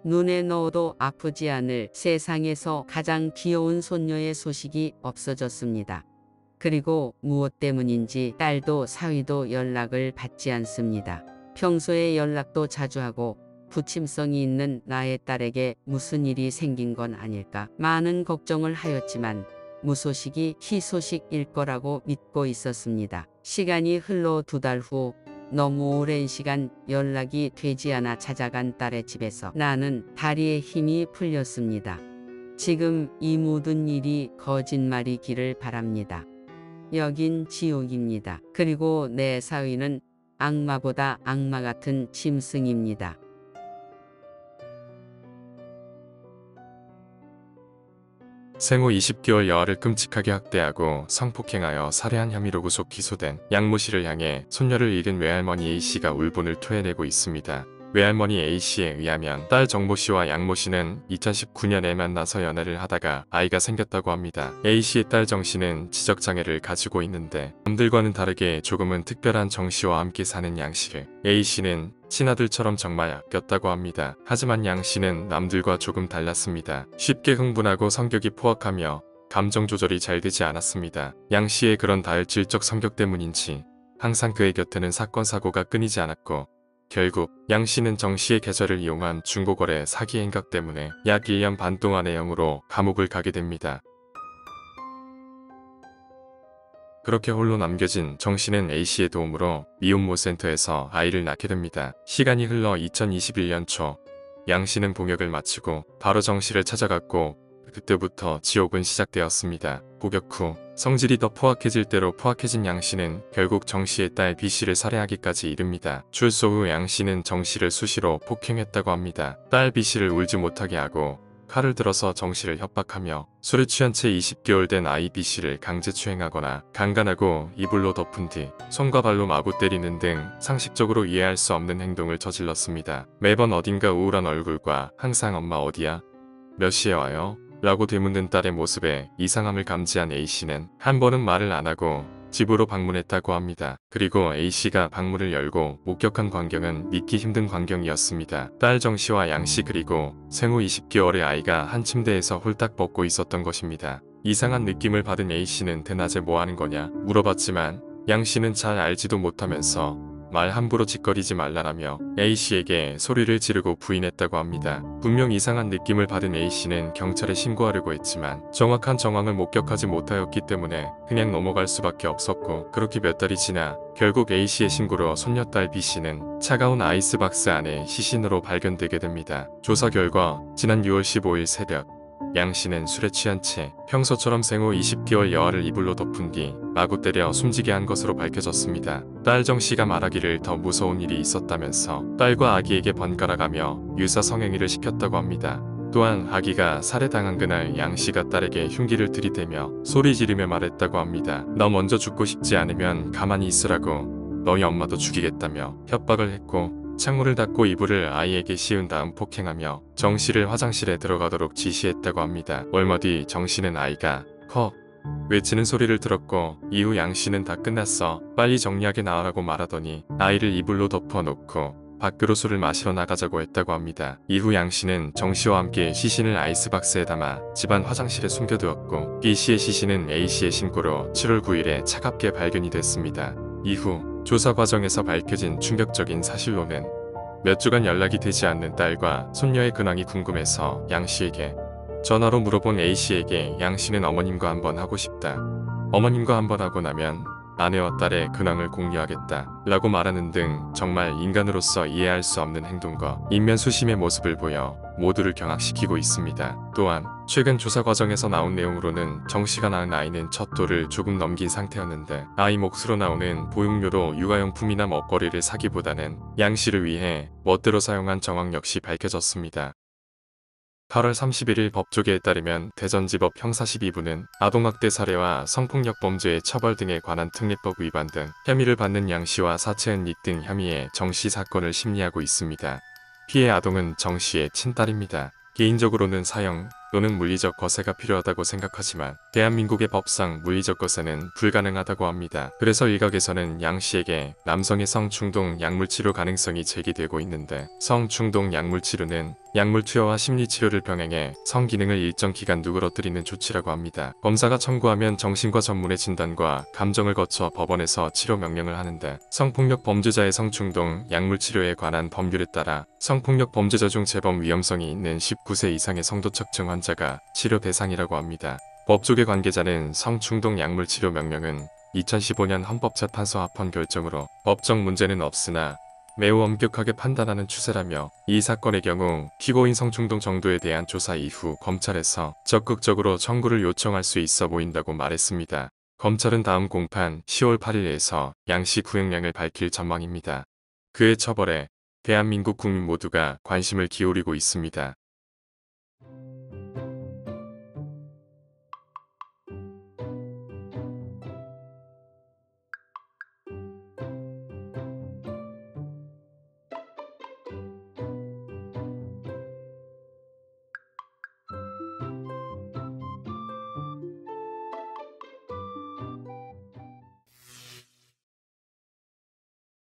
눈에 넣어도 아프지 않을 세상에서 가장 귀여운 손녀의 소식이 없어졌습니다. 그리고 무엇 때문인지 딸도 사위도 연락을 받지 않습니다. 평소에 연락도 자주 하고 부침성이 있는 나의 딸에게 무슨 일이 생긴 건 아닐까 많은 걱정을 하였지만 무소식이 희소식일 거라고 믿고 있었습니다. 시간이 흘러 2달 후 너무 오랜 시간 연락이 되지 않아 찾아간 딸의 집에서 나는 다리에 힘이 풀렸습니다. 지금 이 모든 일이 거짓말이기를 바랍니다. 여긴 지옥입니다. 그리고 내 사위는 악마보다 악마 같은 짐승입니다. 생후 20개월 여아를 끔찍하게 학대하고 성폭행하여 살해한 혐의로 구속 기소된 양모 씨를 향해 손녀를 잃은 외할머니 A씨가 울분을 토해내고 있습니다. 외할머니 A씨에 의하면 딸 정모 씨와 양모 씨는 2019년에 만나서 연애를 하다가 아이가 생겼다고 합니다. A씨의 딸 정 씨는 지적장애를 가지고 있는데 남들과는 다르게 조금은 특별한 정 씨와 함께 사는 양 씨를 A씨는 친아들처럼 정말 아꼈다고 합니다. 하지만 양 씨는 남들과 조금 달랐습니다. 쉽게 흥분하고 성격이 포악하며 감정 조절이 잘 되지 않았습니다. 양 씨의 그런 다혈질적 성격 때문인지 항상 그의 곁에는 사건 사고가 끊이지 않았고 결국 양 씨는 정 씨의 계좌를 이용한 중고거래 사기 행각 때문에 약 1년 반 동안의 형으로 감옥을 가게 됩니다. 그렇게 홀로 남겨진 정 씨는 A씨의 도움으로 미혼모 센터에서 아이를 낳게 됩니다. 시간이 흘러 2021년 초 양 씨는 복역을 마치고 바로 정 씨를 찾아갔고 그때부터 지옥은 시작되었습니다. 복역 후 성질이 더 포악해질 대로 포악해진 양 씨는 결국 정 씨의 딸 B 씨를 살해하기까지 이릅니다. 출소 후 양 씨는 정 씨를 수시로 폭행했다고 합니다. 딸 B 씨를 울지 못하게 하고 칼을 들어서 정 씨를 협박하며 술에 취한 채 20개월 된 아이 B 씨를 강제추행하거나 강간하고 이불로 덮은 뒤 손과 발로 마구 때리는 등 상식적으로 이해할 수 없는 행동을 저질렀습니다. 매번 어딘가 우울한 얼굴과 항상 엄마 어디야? 몇 시에 와요? 라고 되묻는 딸의 모습에 이상함을 감지한 A씨는 한 번은 말을 안 하고 집으로 방문했다고 합니다. 그리고 A씨가 방문을 열고 목격한 광경은 믿기 힘든 광경이었습니다. 딸 정씨와 양씨 그리고 생후 20개월의 아이가 한 침대에서 홀딱 벗고 있었던 것입니다. 이상한 느낌을 받은 A씨는 대낮에 뭐하는 거냐 물어봤지만 양씨는 잘 알지도 못하면서 말 함부로 짓거리지 말라라며 A씨에게 소리를 지르고 부인했다고 합니다. 분명 이상한 느낌을 받은 A씨는 경찰에 신고하려고 했지만 정확한 정황을 목격하지 못하였기 때문에 그냥 넘어갈 수밖에 없었고 그렇게 몇 달이 지나 결국 A씨의 신고로 손녀딸 B씨는 차가운 아이스박스 안에 시신으로 발견되게 됩니다. 조사 결과 지난 6월 15일 새벽 양 씨는 술에 취한 채 평소처럼 생후 20개월 여아를 이불로 덮은 뒤 마구 때려 숨지게 한 것으로 밝혀졌습니다. 딸 정 씨가 말하기를 더 무서운 일이 있었다면서 딸과 아기에게 번갈아가며 유사 성행위를 시켰다고 합니다. 또한 아기가 살해당한 그날 양 씨가 딸에게 흉기를 들이대며 소리 지르며 말했다고 합니다. 너 먼저 죽고 싶지 않으면 가만히 있으라고 너희 엄마도 죽이겠다며 협박을 했고 창문을 닫고 이불을 아이에게 씌운 다음 폭행하며 정 씨를 화장실에 들어가도록 지시했다고 합니다. 얼마 뒤 정 씨는 아이가 헉 외치는 소리를 들었고 이후 양 씨는 다 끝났어 빨리 정리하게 나으라고 말하더니 아이를 이불로 덮어놓고 밖으로 술을 마시러 나가자고 했다고 합니다. 이후 양 씨는 정 씨와 함께 시신을 아이스박스에 담아 집안 화장실에 숨겨두었고 B 씨의 시신은 A 씨의 신고로 7월 9일에 차갑게 발견이 됐습니다. 이후 조사 과정에서 밝혀진 충격적인 사실로는 몇 주간 연락이 되지 않는 딸과 손녀의 근황이 궁금해서 양 씨에게 전화로 물어본 A 씨에게 양 씨는 어머님과 한번 하고 싶다. 어머님과 한번 하고 나면 아내와 딸의 근황을 공유하겠다 라고 말하는 등 정말 인간으로서 이해할 수 없는 행동과 인면수심의 모습을 보여 모두를 경악시키고 있습니다. 또한 최근 조사 과정에서 나온 내용으로는 정 씨가 낳은 아이는 첫 돌을 조금 넘긴 상태였는데 아이 몫으로 나오는 보육료로 육아용품이나 먹거리를 사기보다는 양 씨를 위해 멋대로 사용한 정황 역시 밝혀졌습니다. 8월 31일 법조계에 따르면 대전지법 형사 12부는 아동학대 사례와 성폭력 범죄의 처벌 등에 관한 특례법 위반 등 혐의를 받는 양 씨와 사체 은닉 등 혐의의 정 씨 사건을 심리하고 있습니다. 피해 아동은 정 씨의 친딸입니다. 개인적으로는 사형 또는 물리적 거세가 필요하다고 생각하지만 대한민국의 법상 물리적 거세는 불가능하다고 합니다. 그래서 일각에서는 양 씨에게 남성의 성충동 약물치료 가능성이 제기되고 있는데 성충동 약물치료는 약물 투여와 심리치료를 병행해 성기능을 일정 기간 누그러뜨리는 조치라고 합니다. 검사가 청구하면 정신과 전문의 진단과 감정을 거쳐 법원에서 치료 명령을 하는데, 성폭력 범죄자의 성충동 약물 치료에 관한 법률에 따라 성폭력 범죄자 중 재범 위험성이 있는 19세 이상의 성도척증 환자가 치료 대상이라고 합니다. 법조계 관계자는 성충동 약물 치료 명령은 2015년 헌법재판소 합헌 결정으로 법적 문제는 없으나 매우 엄격하게 판단하는 추세라며, 이 사건의 경우 피고인 성충동 정도에 대한 조사 이후 검찰에서 적극적으로 청구를 요청할 수 있어 보인다고 말했습니다. 검찰은 다음 공판 10월 8일에서 양씨 구형량을 밝힐 전망입니다. 그의 처벌에 대한민국 국민 모두가 관심을 기울이고 있습니다.